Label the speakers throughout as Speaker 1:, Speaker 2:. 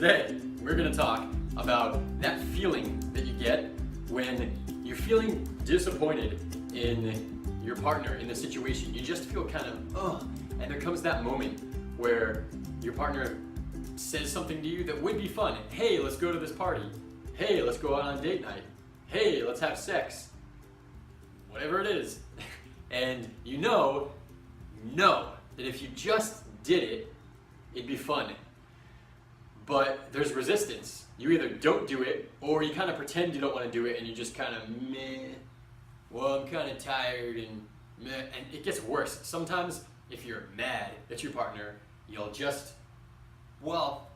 Speaker 1: Today, we're going to talk about that feeling that you get when you're feeling disappointed in your partner, in the situation. You just feel kind of, ugh, and there comes that moment where your partner says something to you that would be fun. Hey, let's go to this party. Hey, let's go out on date night. Hey, let's have sex. Whatever it is. And you know that if you just did it, it'd be fun. But there's resistance. You either don't do it, or you kind of pretend you don't want to do it, and you just kind of meh. Well, I'm kind of tired, and meh. And it gets worse. Sometimes, if you're mad at your partner, you'll just, well,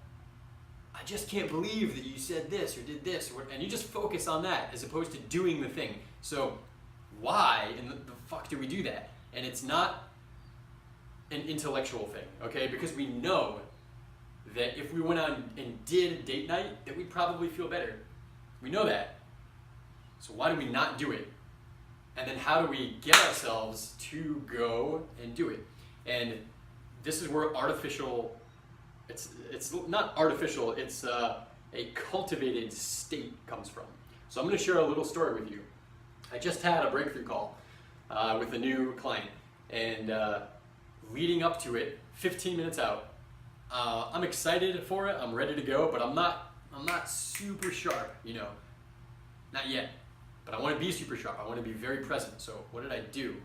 Speaker 1: I just can't believe that you said this or did this, and you just focus on that as opposed to doing the thing. So why in the fuck do we do that? And it's not an intellectual thing, okay? Because we know that if we went out and did date night, that we'd probably feel better. We know that. So why do we not do it? And then how do we get ourselves to go and do it? And this is where it's not artificial, it's a cultivated state comes from. So I'm going to share a little story with you. I just had a breakthrough call with a new client, and leading up to it, 15 minutes out, I'm excited for it, I'm ready to go, but I'm not super sharp, not yet. But I want to be super sharp, I want to be very present. So what did I do?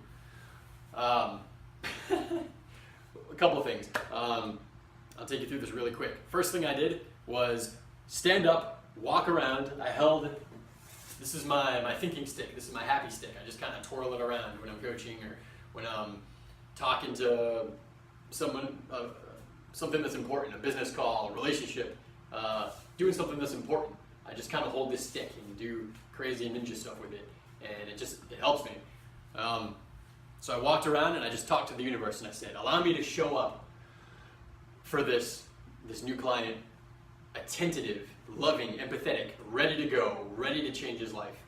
Speaker 1: A couple of things. I'll take you through this really quick. First thing I did was stand up, walk around. This is my thinking stick, this is my happy stick. I just kind of twirl it around when I'm coaching or when I'm talking to someone, something that's important, a business call, a relationship, doing something that's important. I just kind of hold this stick and do crazy ninja stuff with it, and it helps me. So I walked around and I just talked to the universe and I said, allow me to show up for this new client, attentive, loving, empathetic, ready to go, ready to change his life,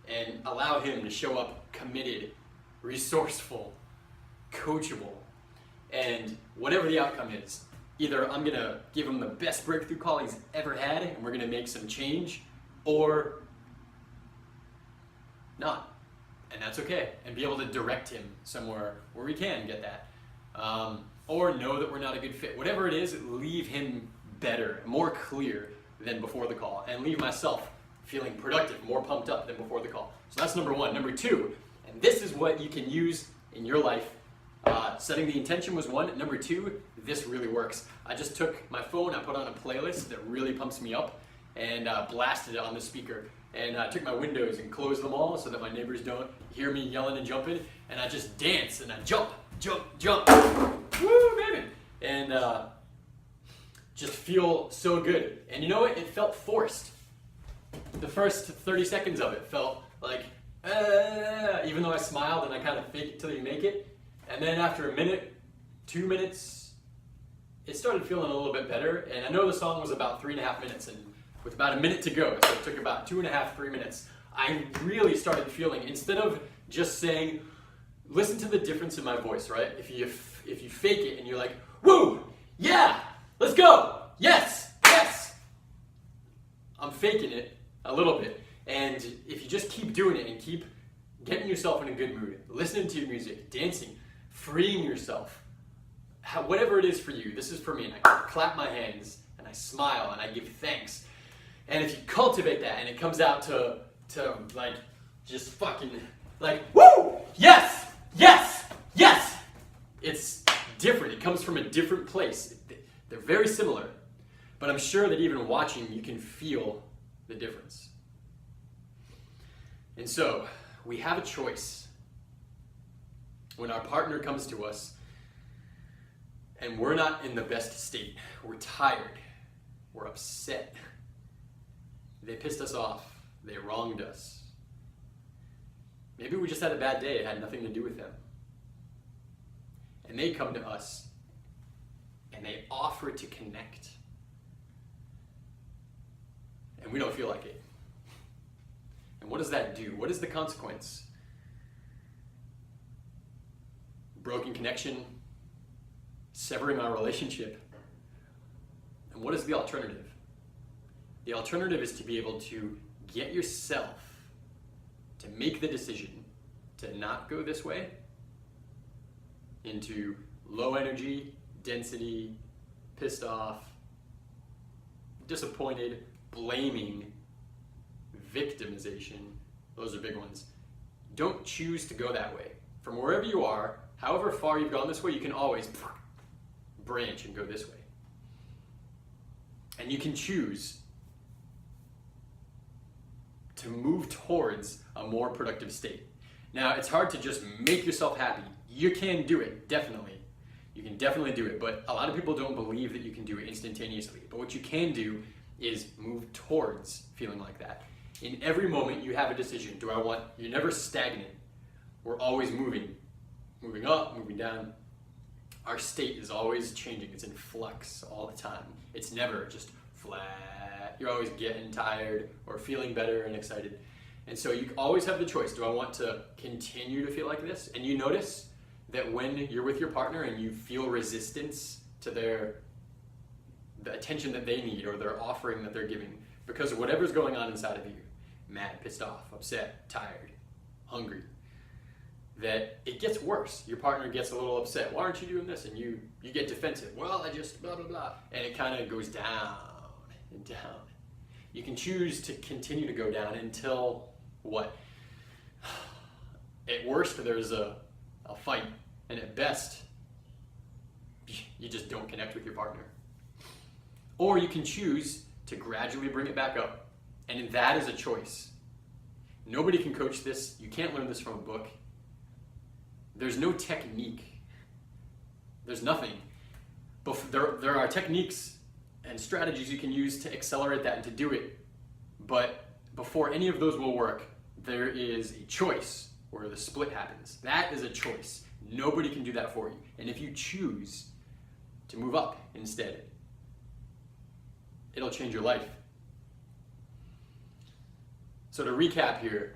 Speaker 1: and allow him to show up committed, resourceful, coachable, and whatever the outcome is. Either I'm going to give him the best breakthrough call he's ever had and we're going to make some change, or not. And that's okay. And be able to direct him somewhere where we can get that. Or know that we're not a good fit. Whatever it is, leave him better, more clear than before the call, and leave myself feeling productive, more pumped up than before the call. So that's number one. Number two, and this is what you can use in your life. Setting the intention was one. Number two, this really works. I just took my phone, I put on a playlist that really pumps me up, and blasted it on the speaker. And I took my windows and closed them all so that my neighbors don't hear me yelling and jumping. And I just dance and I jump, jump, jump. Woo, baby! And just feel so good. And you know what? It felt forced. The first 30 seconds of it felt like, even though I smiled and I kind of fake it till you make it. And then after a minute, 2 minutes, it started feeling a little bit better. And I know the song was about 3.5 minutes, and with about a minute to go, so it took about 2.5, 3 minutes, I really started feeling, instead of just saying, listen to the difference in my voice, right? If you fake it and you're like, woo, yeah, let's go, yes, yes. I'm faking it a little bit. And if you just keep doing it and keep getting yourself in a good mood, listening to your music, dancing, freeing yourself, whatever it is for you, this is for me. And I clap my hands and I smile and I give thanks. And if you cultivate that and it comes out to like, just fucking like, woo, yes, yes, yes. It's different. It comes from a different place. They're very similar, but I'm sure that even watching, you can feel the difference. And so, we have a choice. When our partner comes to us and we're not in the best state, we're tired, we're upset, they pissed us off, they wronged us. Maybe we just had a bad day, it had nothing to do with them. And they come to us and they offer to connect. And we don't feel like it. And what does that do? What is the consequence? Broken connection, severing our relationship. And what is the alternative? The alternative is to be able to get yourself to make the decision to not go this way into low energy, density, pissed off, disappointed, blaming, victimization. Those are big ones. Don't choose to go that way. From wherever you are, however far you've gone this way, you can always branch and go this way. And you can choose to move towards a more productive state. Now, it's hard to just make yourself happy. You can do it, definitely. You can definitely do it, but a lot of people don't believe that you can do it instantaneously. But what you can do is move towards feeling like that. In every moment, you have a decision. You're never stagnant. We're always moving up, moving down. Our state is always changing. It's in flux all the time. It's never just flat. You're always getting tired or feeling better and excited. And so you always have the choice. Do I want to continue to feel like this? And you notice that when you're with your partner and you feel resistance to the attention that they need or their offering that they're giving, because of whatever's going on inside of you, mad, pissed off, upset, tired, hungry, that it gets worse. Your partner gets a little upset. Why aren't you doing this? And you get defensive. Well, I just blah, blah, blah. And it kind of goes down and down. You can choose to continue to go down until what? At worst, there's a fight. And at best, you just don't connect with your partner. Or you can choose to gradually bring it back up. And that is a choice. Nobody can coach this. You can't learn this from a book. There's no technique. There's nothing. But there are techniques and strategies you can use to accelerate that and to do it. But before any of those will work, there is a choice where the split happens. That is a choice. Nobody can do that for you. And if you choose to move up instead, it'll change your life. So to recap here,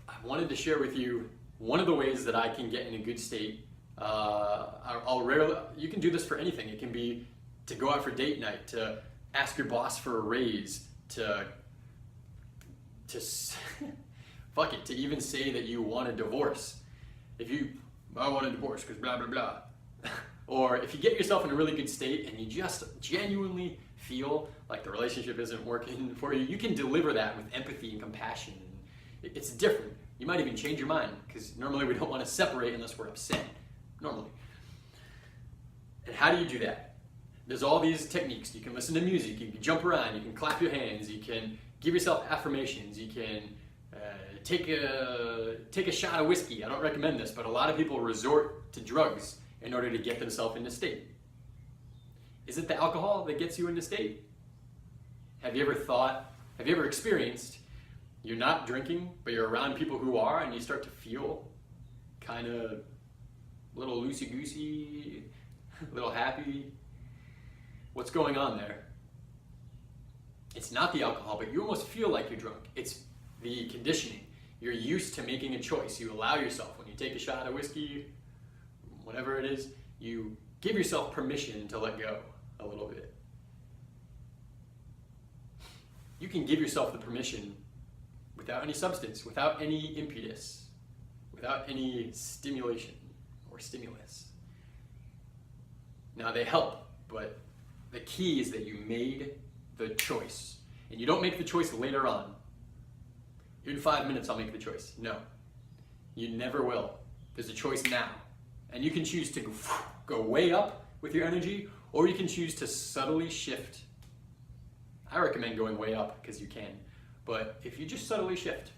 Speaker 1: I wanted to share with you one of the ways that I can get in a good state. You can do this for anything. It can be to go out for date night, to ask your boss for a raise, to fuck it, to even say that you want a divorce. I want a divorce because blah, blah, blah. Or if you get yourself in a really good state and you just genuinely feel like the relationship isn't working for you, you can deliver that with empathy and compassion. It's different. You might even change your mind, because normally we don't want to separate unless we're upset. Normally. And how do you do that? There's all these techniques. You can listen to music, you can jump around, you can clap your hands, you can give yourself affirmations, you can take a shot of whiskey. I don't recommend this, but a lot of people resort to drugs in order to get themselves into state. Is it the alcohol that gets you into state? Have you ever experienced you're not drinking, but you're around people who are, and you start to feel kind of a little loosey-goosey, a little happy? What's going on there? It's not the alcohol, but you almost feel like you're drunk. It's the conditioning. You're used to making a choice. You allow yourself, when you take a shot of whiskey, whatever it is, you give yourself permission to let go a little bit. You can give yourself the permission without any substance, without any impetus, without any stimulation or stimulus. Now they help, but the key is that you made the choice. And you don't make the choice later on. In 5 minutes I'll make the choice. No, you never will. There's a choice now. And you can choose to go way up with your energy, or you can choose to subtly shift. I recommend going way up because you can. But if you just subtly shift,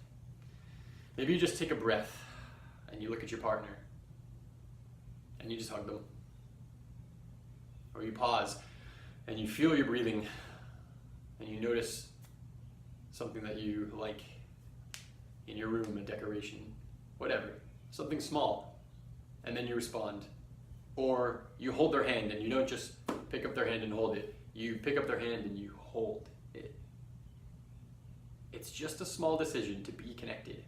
Speaker 1: maybe you just take a breath and you look at your partner and you just hug them. Or you pause and you feel your breathing and you notice something that you like in your room, a decoration, whatever, something small, and then you respond. Or you hold their hand and you don't just pick up their hand and hold it. You pick up their hand and you hold it. It's just a small decision to be connected,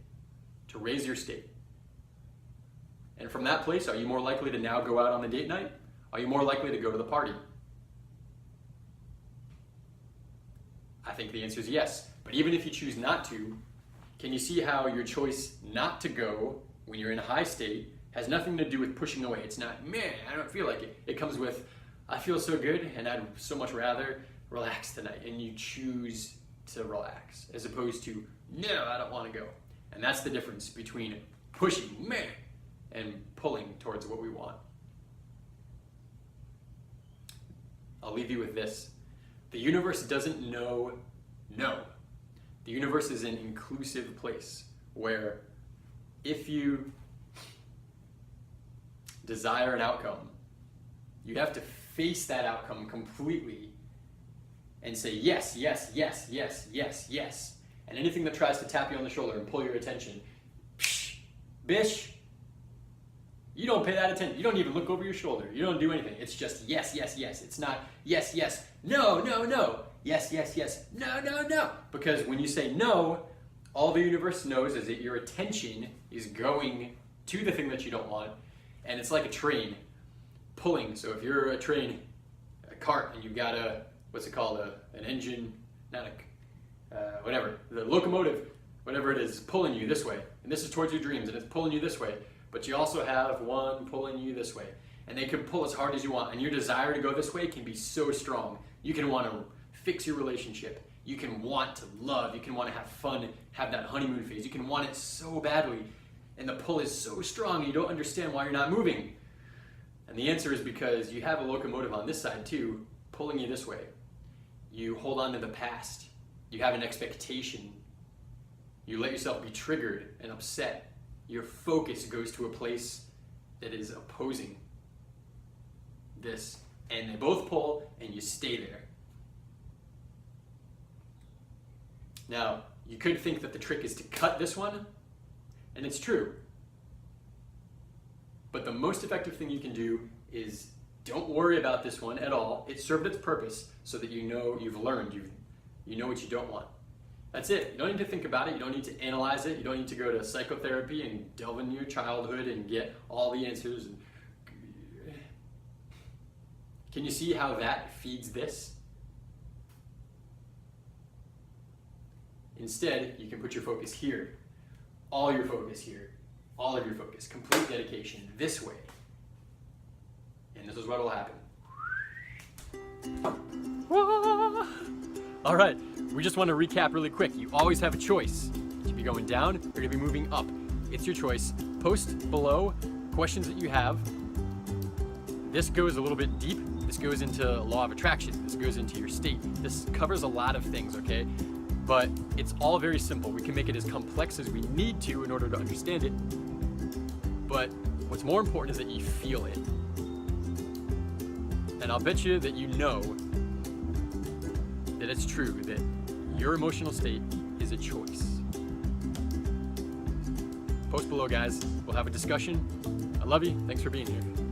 Speaker 1: to raise your state. And from that place, are you more likely to now go out on the date night? Are you more likely to go to the party? I think the answer is yes. But even if you choose not to, can you see how your choice not to go when you're in a high state has nothing to do with pushing away? It's not, man, I don't feel like it. It comes with, I feel so good and I'd so much rather relax tonight. And you choose to relax as opposed to, no, I don't want to go. And that's the difference between pushing, man, and pulling towards what we want. I'll leave you with this. The universe doesn't know no. The universe is an inclusive place where if you desire an outcome, you have to face that outcome completely and say yes, yes, yes, yes, yes, yes. And anything that tries to tap you on the shoulder and pull your attention, psh, bish, you don't pay that attention. You don't even look over your shoulder. You don't do anything. It's just yes, yes, yes. It's not yes, yes, no, no, no. Yes, yes, yes, no, no, no. Because when you say no, all the universe knows is that your attention is going to the thing that you don't want. And it's like a train pulling. So if you're a train, a cart, and you've got a, what's it called, an engine, not a, whatever, the locomotive, whatever it is pulling you this way. And this is towards your dreams, and it's pulling you this way. But you also have one pulling you this way. And they can pull as hard as you want. And your desire to go this way can be so strong. You can want to fix your relationship. You can want to love. You can want to have fun, have that honeymoon phase. You can want it so badly. And the pull is so strong, you don't understand why you're not moving. And the answer is because you have a locomotive on this side too, pulling you this way. You hold on to the past. You have an expectation. You let yourself be triggered and upset. Your focus goes to a place that is opposing this. And they both pull and you stay there. Now, you could think that the trick is to cut this one, and it's true. But the most effective thing you can do is don't worry about this one at all. It served its purpose so that you know you've learned, you know what you don't want. That's it. You don't need to think about it. You don't need to analyze it. You don't need to go to psychotherapy and delve into your childhood and get all the answers. Can you see how that feeds this? Instead, you can put your focus here. All your focus here. All of your focus. Complete dedication this way. And this is what will happen. All right, we just want to recap really quick. You always have a choice to be going down or to be moving up. It's your choice. Post below questions that you have. This goes a little bit deep. This goes into law of attraction. This goes into your state. This covers a lot of things, okay? But it's all very simple. We can make it as complex as we need to in order to understand it. But what's more important is that you feel it. And I'll bet you that you know that it's true, that your emotional state is a choice. Post below, guys. We'll have a discussion. I love you. Thanks for being here.